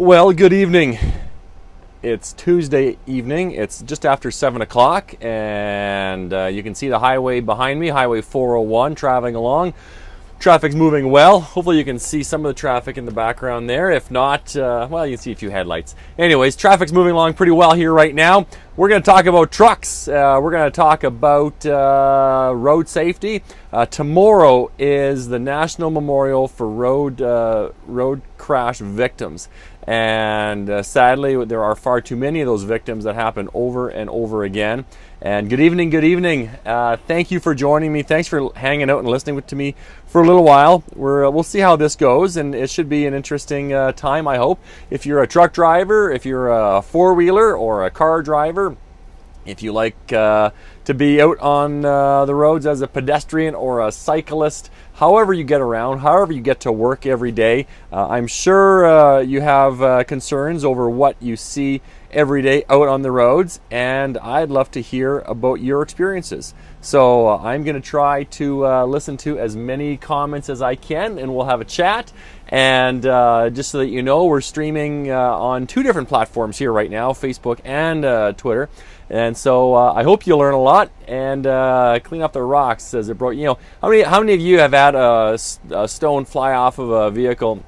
Well, good evening. It's Tuesday evening. It's just after 7 o'clock, and you can see the highway behind me, Highway 401, traveling along. Traffic's moving well. Hopefully you can see some of the traffic in the background there. If not, well, you can see a few headlights. Anyways, traffic's moving along pretty well here right now. We're going to talk about trucks. We're going to talk about road safety. Tomorrow is the National Memorial for Road Crash Victims. And sadly, there are far too many of those victims that happen over and over again. And good evening, good evening. Thank you for joining me. Thanks for hanging out and listening to me for a little while. We'll see how this goes, and it should be an interesting time, I hope. If you're a truck driver, if you're a four-wheeler or a car driver, if you like to be out on the roads as a pedestrian or a cyclist, however you get around, however you get to work every day, I'm sure you have concerns over what you see every day out on the roads, and I'd love to hear about your experiences. So I'm going to try to listen to as many comments as I can, and we'll have a chat. And just so that you know, we're streaming on two different platforms here right now, Facebook and Twitter. And so I hope you learn a lot and clean up the rocks as it broke. You know, how many of you have had a stone fly off of a vehicle?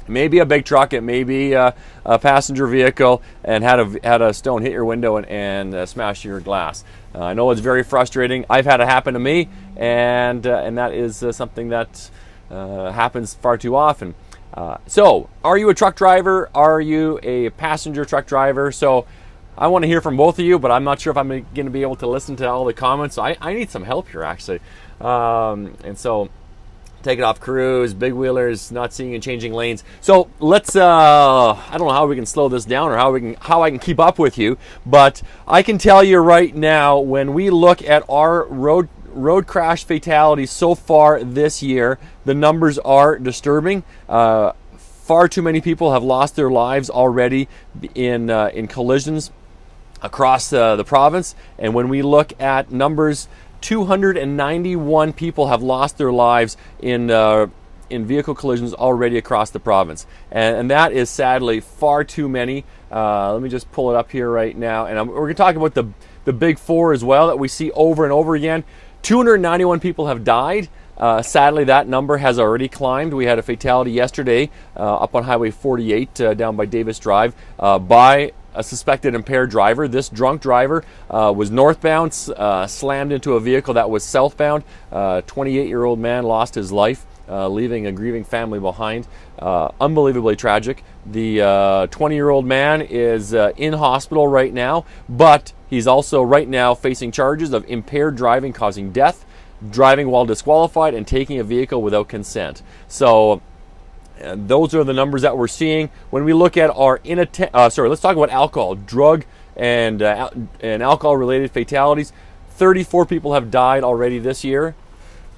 Maybe a big truck, it may be a passenger vehicle, and had a stone hit your window and smash your glass. I know it's very frustrating. I've had it happen to me, and that is something that happens far too often. So, are you a truck driver? Are you a passenger truck driver? So, I want to hear from both of you, but I'm not sure if I'm going to be able to listen to all the comments. So I need some help here, actually. And so, take it off cruise, big wheelers, not seeing and changing lanes. So let's, I don't know how we can slow this down or how I can keep up with you, but I can tell you right now, when we look at our road crash fatalities so far this year, the numbers are disturbing. Far too many people have lost their lives already in collisions across the province. And when we look at numbers, 291 people have lost their lives in vehicle collisions already across the province, and that is sadly far too many. Let me just pull it up here right now, and we're going to talk about the big four as well that we see over and over again. 291 people have died. Sadly, that number has already climbed. We had a fatality yesterday up on Highway 48 down by Davis Drive by a suspected impaired driver. This drunk driver was northbound, slammed into a vehicle that was southbound. 28-year-old man lost his life, leaving a grieving family behind. Unbelievably tragic. The 20-year-old man is in hospital right now, but he's also right now facing charges of impaired driving causing death, driving while disqualified, and taking a vehicle without consent. So those are the numbers that we're seeing. When we look at our let's talk about alcohol, drug and alcohol-related fatalities. 34 people have died already this year.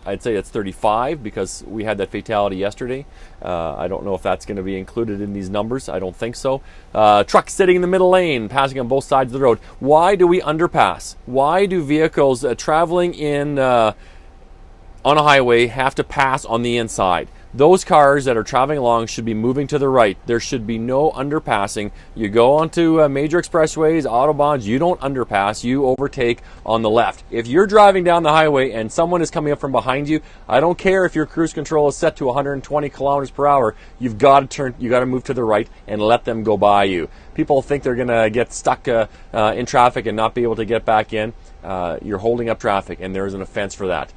I'd say it's 35 because we had that fatality yesterday. I don't know if that's going to be included in these numbers. I don't think so. Trucks sitting in the middle lane, passing on both sides of the road. Why do we underpass? Why do vehicles traveling on a highway have to pass on the inside? Those cars that are traveling along should be moving to the right. There should be no underpassing. You go onto major expressways, autobahns, you don't underpass, you overtake on the left. If you're driving down the highway and someone is coming up from behind you, I don't care if your cruise control is set to 120 kilometers per hour, you've got to move to the right and let them go by you. People think they're going to get stuck in traffic and not be able to get back in. You're holding up traffic, and there is an offense for that.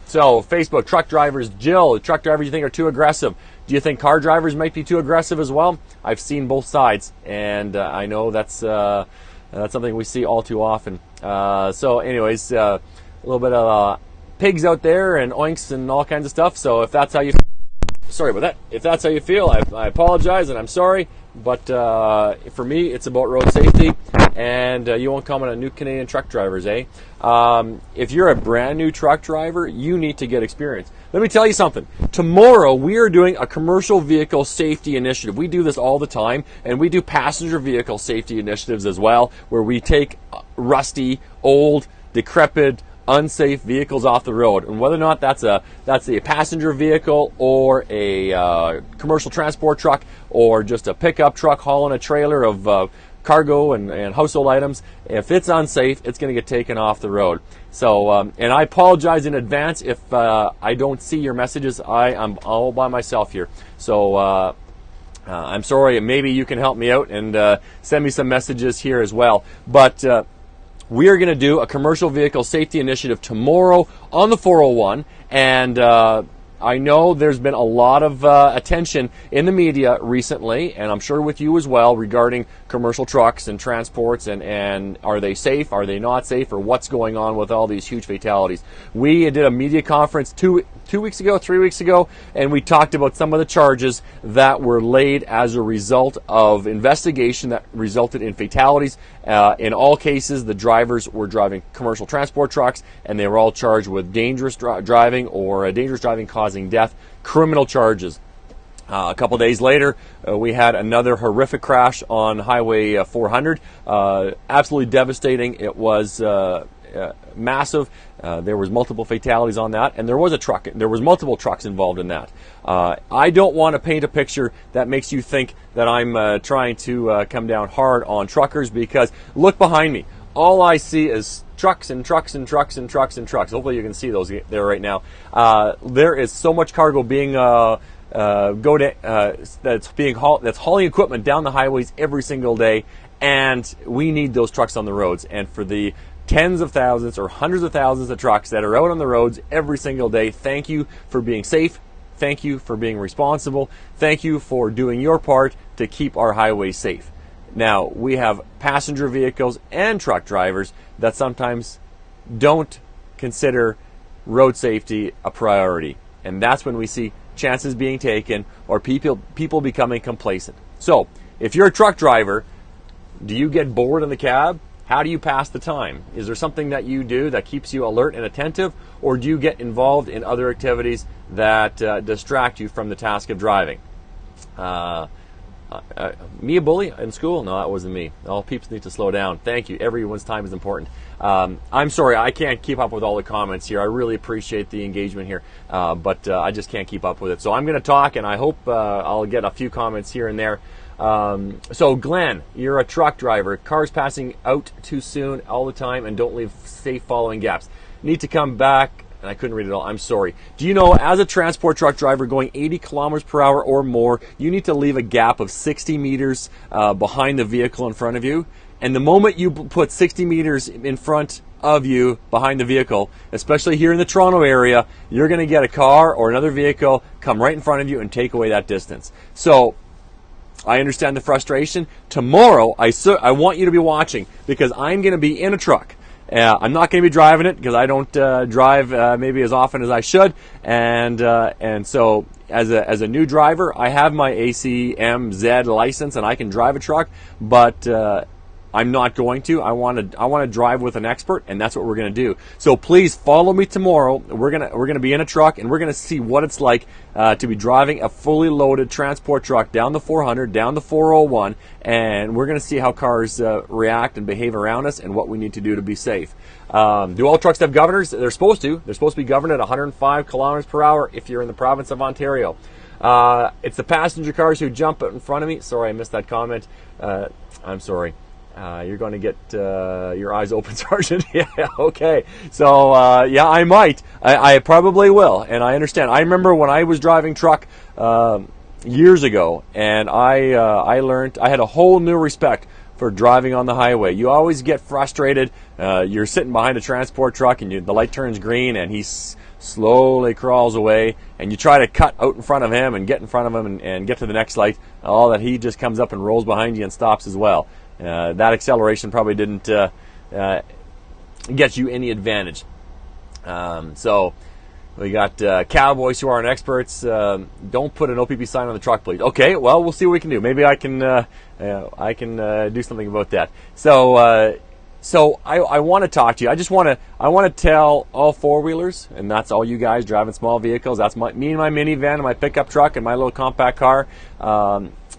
So, Facebook, truck drivers, Jill, truck drivers you think are too aggressive. Do you think car drivers might be too aggressive as well? I've seen both sides, and I know that's something we see all too often. So anyways, a little bit of pigs out there and oinks and all kinds of stuff. So if that's how you sorry about that. If that's how you feel, I apologize and I'm sorry. But for me, it's about road safety, and you won't comment on new Canadian truck drivers, eh? If you're a brand new truck driver, you need to get experience. Let me tell you something. Tomorrow, we are doing a commercial vehicle safety initiative. We do this all the time, and we do passenger vehicle safety initiatives as well, where we take rusty, old, decrepit, unsafe vehicles off the road, and whether or not that's a passenger vehicle or a commercial transport truck or just a pickup truck hauling a trailer of cargo and household items. If it's unsafe, it's going to get taken off the road. So, and I apologize in advance if I don't see your messages. I'm all by myself here. So I'm sorry. Maybe you can help me out and send me some messages here as well. But we are going to do a commercial vehicle safety initiative tomorrow on the 401, and I know there's been a lot of attention in the media recently, and I'm sure with you as well, regarding commercial trucks and transports, and are they safe, are they not safe, or what's going on with all these huge fatalities. We did a media conference 3 weeks ago, and we talked about some of the charges that were laid as a result of investigation that resulted in fatalities. In all cases, the drivers were driving commercial transport trucks, and they were all charged with dangerous driving or dangerous driving causing death, criminal charges. A couple days later, we had another horrific crash on Highway 400. Absolutely devastating. It was massive. There was multiple fatalities on that, and there was multiple trucks involved in that. I don't want to paint a picture that makes you think that I'm trying to come down hard on truckers, because look behind me. All I see is trucks and trucks and trucks and trucks and trucks. Hopefully you can see those there right now. There is so much cargo being that's hauling equipment down the highways every single day, and we need those trucks on the roads. And for the tens of thousands or hundreds of thousands of trucks that are out on the roads every single day, thank you for being safe. Thank you for being responsible. Thank you for doing your part to keep our highways safe. Now, we have passenger vehicles and truck drivers that sometimes don't consider road safety a priority. And that's when we see chances being taken or people becoming complacent. So, if you're a truck driver, do you get bored in the cab? How do you pass the time? Is there something that you do that keeps you alert and attentive, or do you get involved in other activities that distract you from the task of driving? Me a bully in school? No, that wasn't me. All peeps need to slow down. Thank you. Everyone's time is important. I'm sorry, I can't keep up with all the comments here. I really appreciate the engagement here, but I just can't keep up with it. So I'm going to talk, and I hope I'll get a few comments here and there. So Glenn, you're a truck driver. Cars passing out too soon all the time and don't leave safe following gaps. Need to come back. And I couldn't read it all. I'm sorry. Do you know, as a transport truck driver going 80 kilometers per hour or more, you need to leave a gap of 60 meters behind the vehicle in front of you? And the moment you put 60 meters in front of you behind the vehicle, especially here in the Toronto area, you're going to get a car or another vehicle come right in front of you and take away that distance. So I understand the frustration. Tomorrow, I want you to be watching, because I'm going to be in a truck. I'm not going to be driving it because I don't drive maybe as often as I should, and so as a new driver, I have my ACMZ license and I can drive a truck, but I'm not going to. I want to drive with an expert, and that's what we're going to do. So please follow me tomorrow. We're gonna be in a truck, and we're gonna see what it's like to be driving a fully loaded transport truck down the 400, down the 401, and we're gonna see how cars react and behave around us, and what we need to do to be safe. Do all trucks have governors? They're supposed to. They're supposed to be governed at 105 kilometers per hour if you're in the province of Ontario. It's the passenger cars who jump out in front of me. Sorry, I missed that comment. I'm sorry. You're going to get your eyes open, Sergeant. Yeah, okay. So, yeah, I might. I probably will, and I understand. I remember when I was driving truck years ago, and I learned, I had a whole new respect for driving on the highway. You always get frustrated. You're sitting behind a transport truck, and the light turns green, and he slowly crawls away, and you try to cut out in front of him and get in front of him and get to the next light. All that, he just comes up and rolls behind you and stops as well. That acceleration probably didn't get you any advantage. So we got cowboys who aren't experts. Don't put an OPP sign on the truck, please. Okay, well, we'll see what we can do. Maybe I can do something about that. So I want to talk to you. I want to tell all four-wheelers, and that's all you guys driving small vehicles. That's me and my minivan and my pickup truck and my little compact car.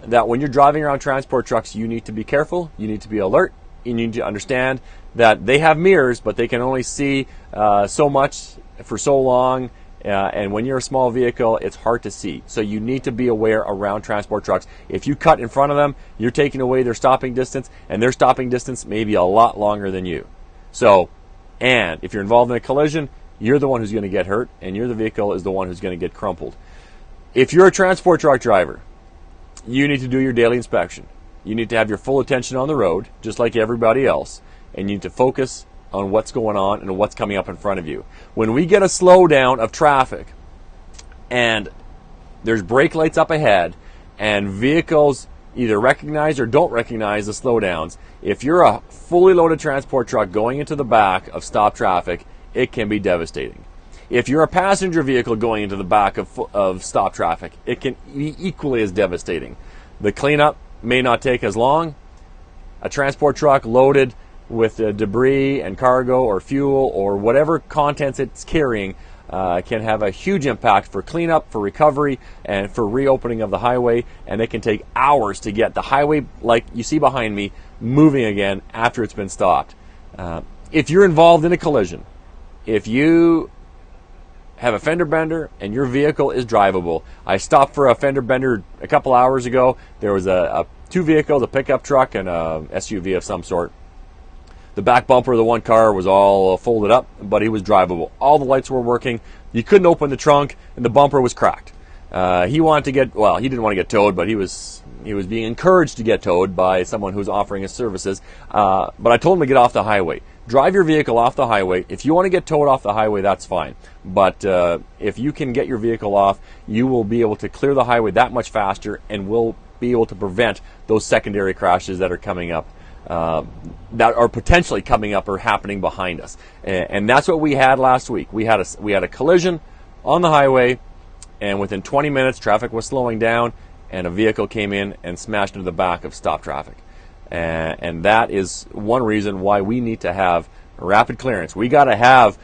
That when you're driving around transport trucks, you need to be careful, you need to be alert, you need to understand that they have mirrors, but they can only see so much for so long. And when you're a small vehicle, it's hard to see. So you need to be aware around transport trucks. If you cut in front of them, you're taking away their stopping distance, and their stopping distance may be a lot longer than you. So, and if you're involved in a collision, you're the one who's going to get hurt, and the vehicle is the one who's going to get crumpled. If you're a transport truck driver, you need to do your daily inspection. You need to have your full attention on the road, just like everybody else, and you need to focus on what's going on and what's coming up in front of you. When we get a slowdown of traffic and there's brake lights up ahead and vehicles either recognize or don't recognize the slowdowns, if you're a fully loaded transport truck going into the back of stopped traffic, it can be devastating. If you're a passenger vehicle going into the back of stopped traffic, it can be equally as devastating. The cleanup may not take as long. A transport truck loaded with debris and cargo or fuel or whatever contents it's carrying can have a huge impact for cleanup, for recovery, and for reopening of the highway. And it can take hours to get the highway, like you see behind me, moving again after it's been stopped. If you're involved in a collision, if you have a fender bender and your vehicle is drivable. I stopped for a fender bender a couple hours ago. There was two vehicles, a pickup truck and a SUV of some sort. The back bumper of the one car was all folded up, but he was drivable. All the lights were working. You couldn't open the trunk, and the bumper was cracked. He wanted to get, well, he didn't want to get towed, but he was being encouraged to get towed by someone who's offering his services. But I told him to get off the highway. Drive your vehicle off the highway. If you want to get towed off the highway, that's fine. But if you can get your vehicle off, you will be able to clear the highway that much faster and will be able to prevent those secondary crashes that are coming up. That are potentially coming up or happening behind us, and that's what we had last week. We had a collision on the highway, and within 20 minutes, traffic was slowing down, and a vehicle came in and smashed into the back of stopped traffic. And that is one reason why we need to have rapid clearance. We got to have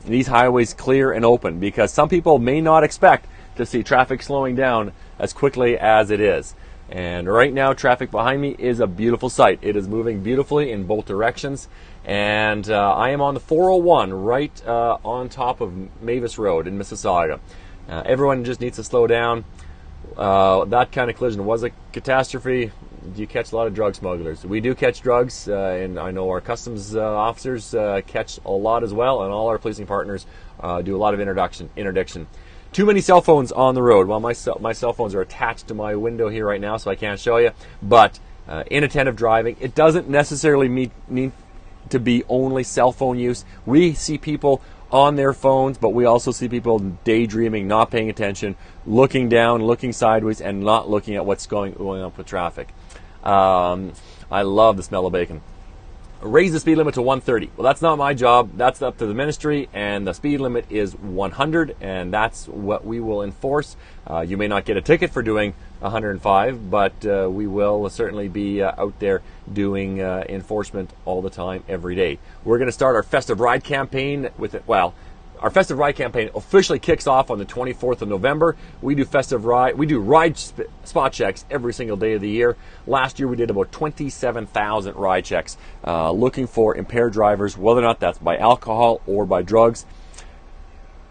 these highways clear and open, because some people may not expect to see traffic slowing down as quickly as it is. And right now, traffic behind me is a beautiful sight. It is moving beautifully in both directions. And I am on the 401 right on top of Mavis Road in Mississauga. Everyone just needs to slow down. That kind of collision was a catastrophe. You catch a lot of drug smugglers. We do catch drugs, and I know our customs officers catch a lot as well, and all our policing partners do a lot of interdiction. Too many cell phones on the road. Well, my cell phones are attached to my window here right now, so I can't show you. But inattentive driving, it doesn't necessarily mean to be only cell phone use. We see people on their phones, but we also see people daydreaming, not paying attention, looking down, looking sideways, and not looking at what's going on with traffic. I love the smell of bacon. Raise the speed limit to 130. Well, that's not my job. That's up to the ministry, and the speed limit is 100, and that's what we will enforce. You may not get a ticket for doing 105, but we will certainly be out there doing enforcement all the time, every day. We're going to start our Festive Ride campaign with it. Well, our Festive Ride campaign officially kicks off on the 24th of November. We do ride spot checks every single day of the year. Last year we did about 27,000 ride checks looking for impaired drivers, whether or not that's by alcohol or by drugs.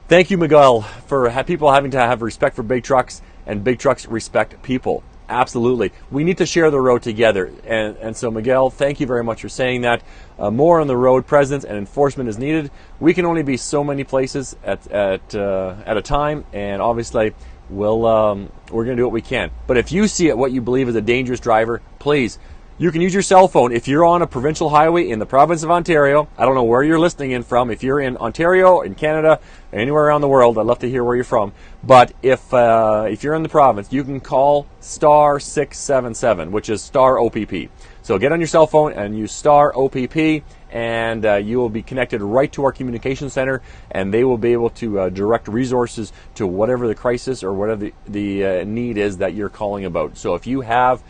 Thank you, Miguel, for people having to have respect for big trucks, and big trucks respect people. Absolutely. We need to share the road together. And so, Miguel, thank you very much for saying that. More on the road presence and enforcement is needed. We can only be so many places at a time, and obviously we're going to do what we can. But if you see what you believe is a dangerous driver, please, you can use your cell phone. If you're on a provincial highway in the province of Ontario, I don't know where you're listening in from. If you're in Ontario, in Canada, anywhere around the world, I'd love to hear where you're from. But if you're in the province, you can call star 677, which is star OPP. So get on your cell phone and use star OPP, and you will be connected right to our communication center, and they will be able to direct resources to whatever the crisis or whatever the need is that you're calling about. So if you have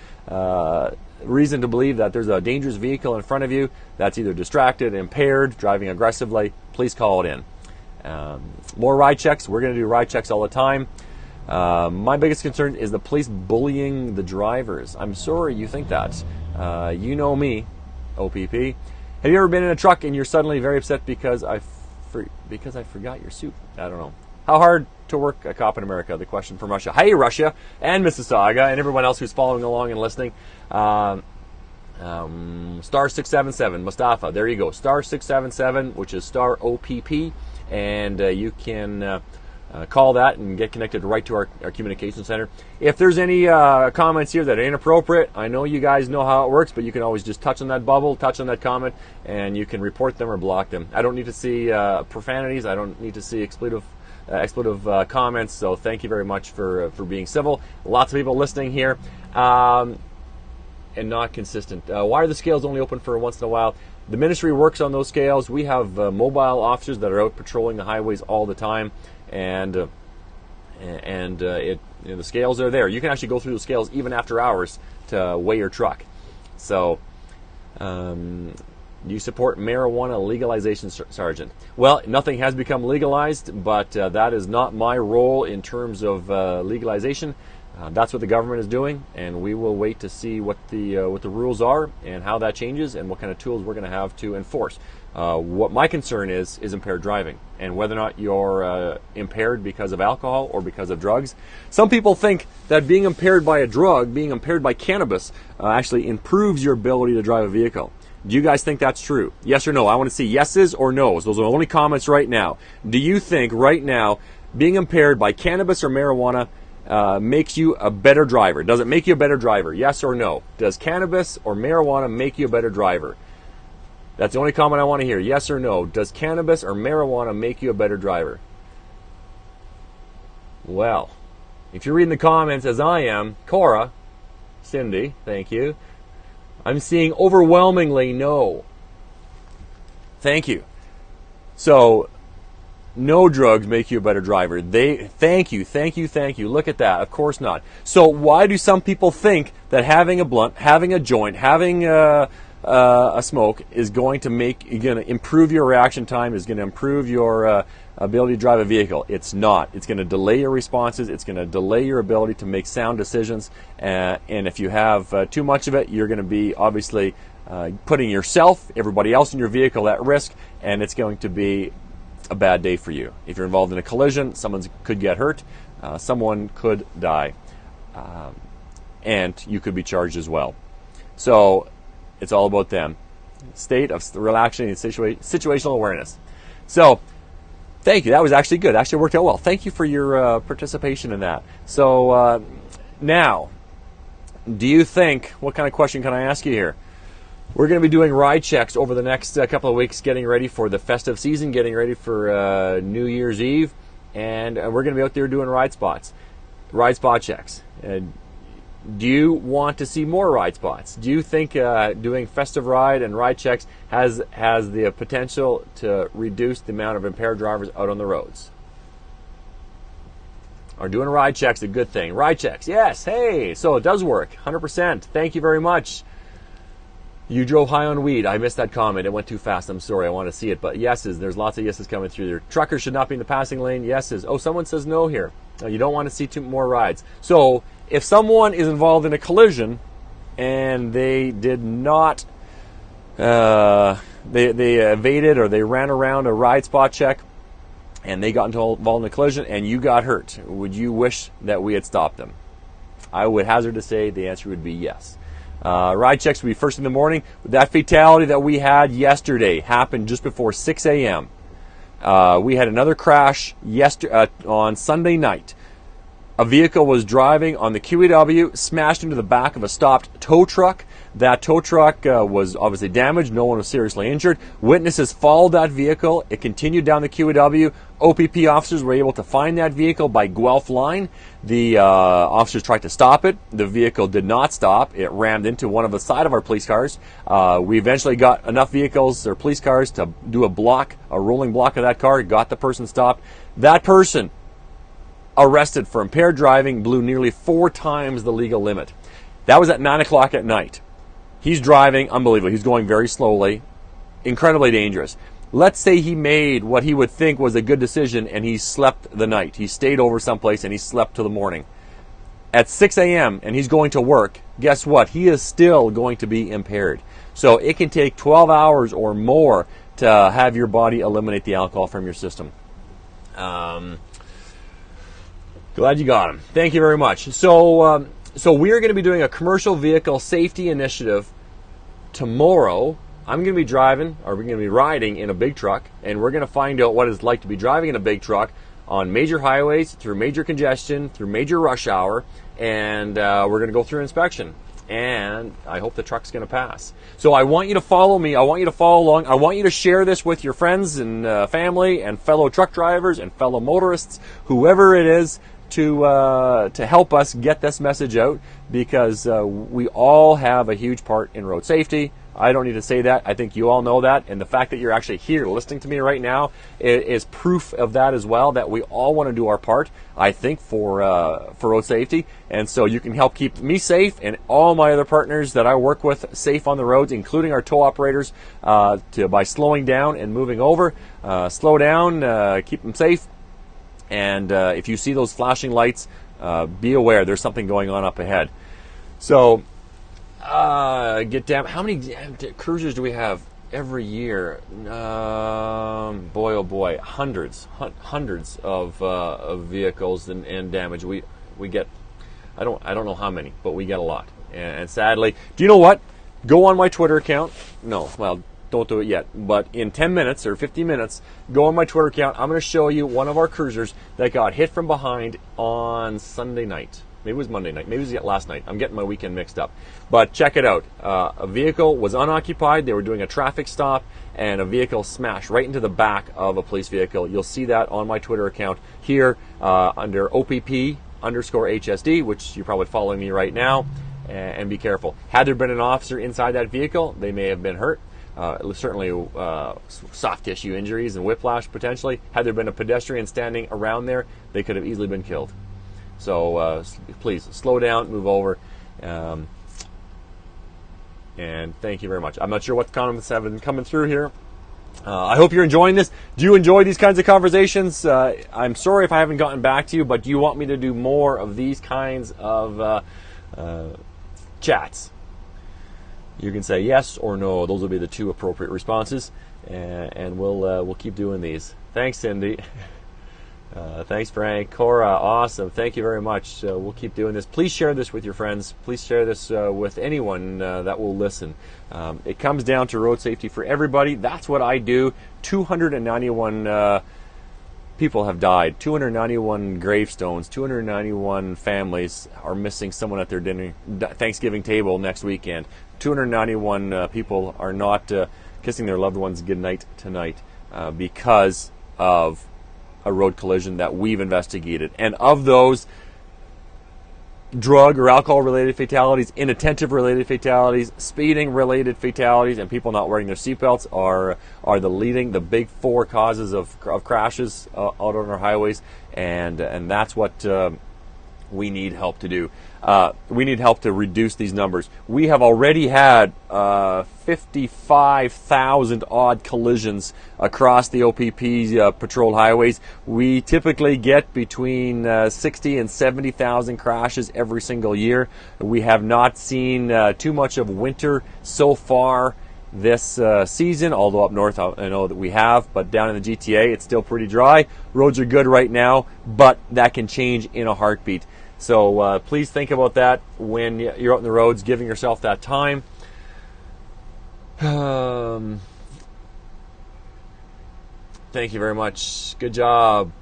reason to believe that there's a dangerous vehicle in front of you that's either distracted, impaired, driving aggressively, please call it in. More ride checks. We're going to do ride checks all the time. My biggest concern is the police bullying the drivers. I'm sorry you think that. You know me, OPP. Have you ever been in a truck and you're suddenly very upset because I forgot your soup? I don't know. How hard to work a cop in America? The question from Russia. Hey, Russia and Mississauga and everyone else who's following along and listening. Star 677, Mustafa. There you go. Star 677, which is star OPP, and you can call that and get connected right to our communication center. If there's any comments here that are inappropriate, I know you guys know how it works, but you can always just touch on that bubble, touch on that comment, and you can report them or block them. I don't need to see profanities. I don't need to see expletive comments. So thank you very much for being civil. Lots of people listening here. And not consistent. Why are the scales only open for once in a while? The ministry works on those scales. We have mobile officers that are out patrolling the highways all the time, and the scales are there. You can actually go through the scales even after hours to weigh your truck. So, do you support marijuana legalization, Sergeant? Well, nothing has become legalized, but that is not my role in terms of legalization. That's what the government is doing, and we will wait to see what the rules are and how that changes and what kind of tools we're going to have to enforce. What my concern is impaired driving and whether or not you're impaired because of alcohol or because of drugs. Some people think that being impaired by a drug, being impaired by cannabis, actually improves your ability to drive a vehicle. Do you guys think that's true? Yes or no? I want to see yeses or nos. Those are the only comments right now. Do you think right now being impaired by cannabis or marijuana makes you a better driver? Does it make you a better driver? Yes or no? Does cannabis or marijuana make you a better driver? That's the only comment I want to hear. Yes or no? Does cannabis or marijuana make you a better driver? Well, if you're reading the comments as I am, Cora, Cindy, thank you. I'm seeing overwhelmingly no. Thank you. So, no drugs make you a better driver. Thank you. Look at that. Of course not. So why do some people think that having a blunt, having a joint, having a smoke is going to improve your reaction time, is going to improve your ability to drive a vehicle? It's not. It's going to delay your responses. It's going to delay your ability to make sound decisions. And if you have too much of it, you're going to be obviously putting yourself, everybody else in your vehicle at risk, and it's going to be a bad day for you. If you're involved in a collision, someone could get hurt, someone could die, and you could be charged as well. So it's all about them. State of relaxing and situational awareness. So thank you. That was actually good. Actually worked out well. Thank you for your participation in that. So now, do you think, what kind of question can I ask you here? We're going to be doing ride checks over the next couple of weeks, getting ready for the festive season, getting ready for New Year's Eve, and we're going to be out there doing ride spot checks. Do you want to see more ride spots? Do you think doing festive ride and ride checks has the potential to reduce the amount of impaired drivers out on the roads? Are doing ride checks a good thing? Ride checks, yes. Hey, so it does work, 100%. Thank you very much. You drove high on weed. I missed that comment. It went too fast. I'm sorry. I want to see it. But yeses. There's lots of yeses coming through there. Truckers should not be in the passing lane. Yeses. Oh, someone says no here. You don't want to see two more rides. So if someone is involved in a collision and they did not, they evaded or they ran around a ride spot check and they got involved in a collision and you got hurt, would you wish that we had stopped them? I would hazard to say the answer would be yes. Ride checks would be first in the morning. That fatality that we had yesterday happened just before 6 a.m. We had another crash on Sunday night. A vehicle was driving on the QEW, smashed into the back of a stopped tow truck. That tow truck was obviously damaged. No one was seriously injured. Witnesses followed that vehicle. It continued down the QEW. OPP officers were able to find that vehicle by Guelph Line. The officers tried to stop it. The vehicle did not stop. It rammed into one of the side of our police cars. We eventually got enough vehicles or police cars to do a rolling block of that car, got the person stopped. That person arrested for impaired driving, blew nearly 4 times the legal limit. That was at 9 o'clock at night. He's driving, unbelievable. He's going very slowly, incredibly dangerous. Let's say he made what he would think was a good decision and he slept the night. He stayed over someplace and he slept till the morning. At 6 a.m. and he's going to work, guess what? He is still going to be impaired. So it can take 12 hours or more to have your body eliminate the alcohol from your system. Glad you got him. Thank you very much. So we are going to be doing a commercial vehicle safety initiative tomorrow. I'm going to be driving, or we're going to be riding in a big truck, and we're going to find out what it's like to be driving in a big truck on major highways, through major congestion, through major rush hour, and we're going to go through inspection. And I hope the truck's going to pass. So I want you to follow me. I want you to follow along. I want you to share this with your friends and family and fellow truck drivers and fellow motorists, whoever it is, to help us get this message out, because we all have a huge part in road safety. I don't need to say that. I think you all know that. And the fact that you're actually here listening to me right now is proof of that as well, that we all want to do our part, I think, for road safety. And so you can help keep me safe and all my other partners that I work with safe on the roads, including our tow operators, by slowing down and moving over. Slow down, keep them safe. And if you see those flashing lights, be aware there's something going on up ahead. So, get down. How many cruisers do we have every year? Boy, oh boy, hundreds of vehicles and damage. We get. I don't know how many, but we get a lot. And sadly, do you know what? Go on my Twitter account. No, well, don't do it yet. But in 10 minutes or 15 minutes, go on my Twitter account. I'm going to show you one of our cruisers that got hit from behind on Sunday night. Maybe it was Monday night. Maybe it was last night. I'm getting my weekend mixed up. But check it out. A vehicle was unoccupied. They were doing a traffic stop, and a vehicle smashed right into the back of a police vehicle. You'll see that on my Twitter account here under OPP_HSD, which you're probably following me right now. And be careful. Had there been an officer inside that vehicle, they may have been hurt. Certainly soft tissue injuries and whiplash potentially. Had there been a pedestrian standing around there, they could have easily been killed. So please slow down, move over, and thank you very much. I'm not sure what comments have been coming through here. I hope you're enjoying this. Do you enjoy these kinds of conversations? I'm sorry if I haven't gotten back to you, but do you want me to do more of these kinds of chats? You can say yes or no. Those will be the two appropriate responses, and we'll keep doing these. Thanks, Cindy. Thanks, Frank. Cora, awesome. Thank you very much. We'll keep doing this. Please share this with your friends. Please share this with anyone that will listen. It comes down to road safety for everybody. That's what I do. 291 people have died. 291 gravestones. 291 families are missing someone at their Thanksgiving table next weekend. 291 people are not kissing their loved ones goodnight tonight because of a road collision that we've investigated. And of those, drug or alcohol related fatalities, inattentive related fatalities, speeding related fatalities, and people not wearing their seatbelts are the big four causes of crashes out on our highways, and that's what we need help to do. We need help to reduce these numbers. We have already had 55,000 odd collisions across the OPP's patrol highways. We typically get between 60 and 70,000 crashes every single year. We have not seen too much of winter so far this season, although up north I know that we have, but down in the GTA it's still pretty dry. Roads are good right now, but that can change in a heartbeat. So please think about that when you're out on the roads, giving yourself that time. Thank you very much. Good job.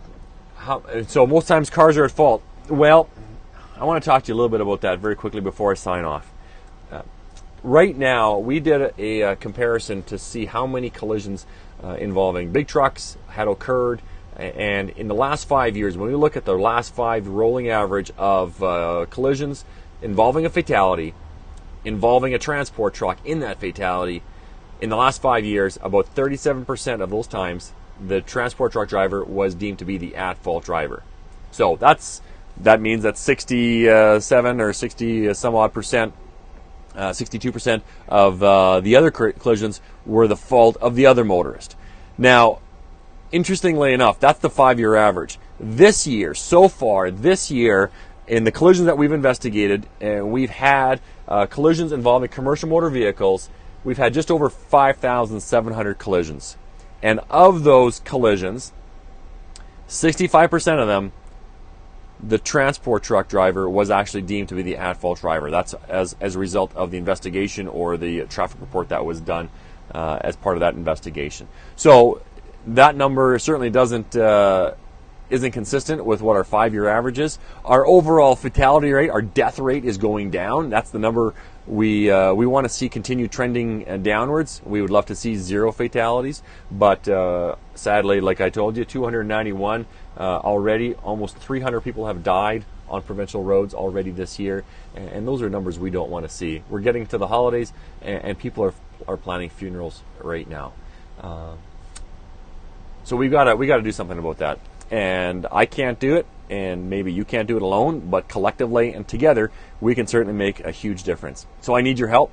So most times cars are at fault. Well, I want to talk to you a little bit about that very quickly before I sign off. Right now, we did a comparison to see how many collisions involving big trucks had occurred. And in the last 5 years, when we look at the last 5 rolling average of collisions involving a fatality, involving a transport truck in that fatality, in the last 5 years, about 37% of those times, the transport truck driver was deemed to be the at-fault driver. So that means that 67 or 60 some odd percent, 62% of the other collisions were the fault of the other motorist. Now, interestingly enough, that's the 5-year average. This year, so far, in the collisions that we've investigated, and we've had collisions involving commercial motor vehicles, we've had just over 5,700 collisions. And of those collisions, 65% of them, the transport truck driver was actually deemed to be the at-fault driver. That's as a result of the investigation or the traffic report that was done as part of that investigation. So that number certainly isn't consistent with what our 5-year average is. Our overall fatality rate, our death rate, is going down. That's the number we want to see continue trending downwards. We would love to see 0 fatalities, but sadly, like I told you, 291 already. Almost 300 people have died on provincial roads already this year, and those are numbers we don't want to see. We're getting to the holidays, and people are planning funerals right now. So we got to do something about that. And I can't do it, and maybe you can't do it alone, but collectively and together, we can certainly make a huge difference. So I need your help.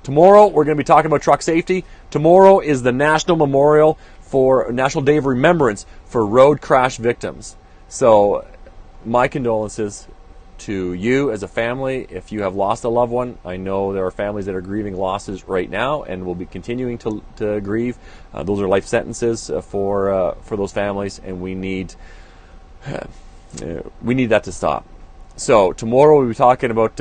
Tomorrow, we're going to be talking about truck safety. Tomorrow is the National Day of Remembrance for road crash victims. So my condolences to you as a family if you have lost a loved one. I know there are families that are grieving losses right now and will be continuing to grieve. Those are life sentences for those families, and we need that to stop. So tomorrow we'll be talking about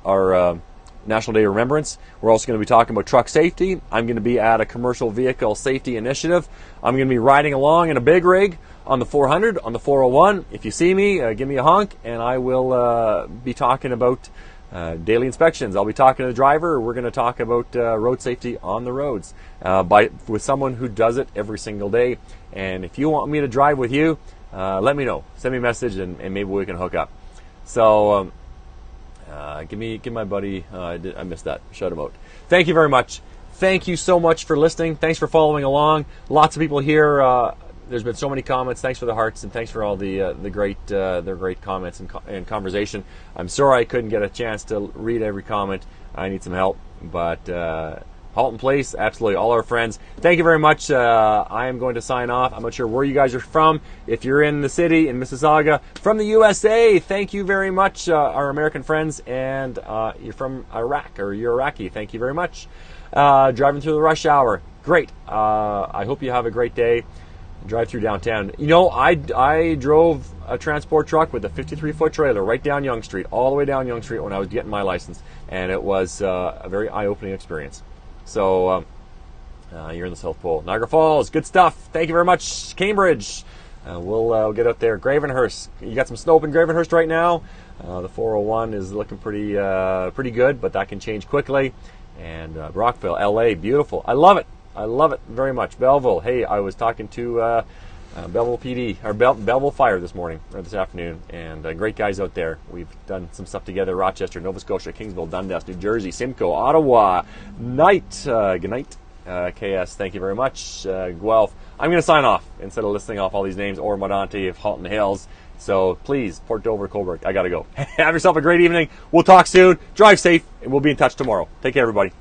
our National Day of Remembrance. We're also going to be talking about truck safety. I'm going to be at a commercial vehicle safety initiative. I'm going to be riding along in a big rig on the 400, on the 401. If you see me, give me a honk, and I will be talking about daily inspections. I'll be talking to the driver. We're going to talk about road safety on the roads with someone who does it every single day. And if you want me to drive with you, let me know. Send me a message, and maybe we can hook up. So give my buddy, I missed that, shout him out. Thank you very much. Thank you so much for listening. Thanks for following along. Lots of people here. There's been so many comments. Thanks for the hearts, and thanks for all the great comments and conversation. I'm sorry I couldn't get a chance to read every comment. I need some help, but Halton Place, absolutely, all our friends. Thank you very much. I am going to sign off. I'm not sure where you guys are from. If you're in the city, in Mississauga, from the USA, thank you very much, our American friends, and you're from Iraq, or you're Iraqi, thank you very much. Driving through the rush hour, great. I hope you have a great day. Drive through downtown. You know, I drove a transport truck with a 53-foot trailer right down Yonge Street, all the way down Yonge Street when I was getting my license, and it was a very eye-opening experience. So you're in the South Pole. Niagara Falls, good stuff. Thank you very much. Cambridge, we'll get out there. Gravenhurst, you got some snow up in Gravenhurst right now. The 401 is looking pretty good, but that can change quickly. And Brockville, LA, beautiful. I love it. I love it very much. Belleville. Hey, I was talking to Belleville PD or Belleville Fire this morning or this afternoon, and great guys out there. We've done some stuff together. Rochester, Nova Scotia, Kingsville, Dundas, New Jersey, Simcoe, Ottawa, Knight. Good night, KS. Thank you very much. Guelph. I'm going to sign off instead of listing off all these names. Or Modante of Halton Hills. So please, Port Dover, Cobourg. I got to go. Have yourself a great evening. We'll talk soon. Drive safe, and we'll be in touch tomorrow. Take care, everybody.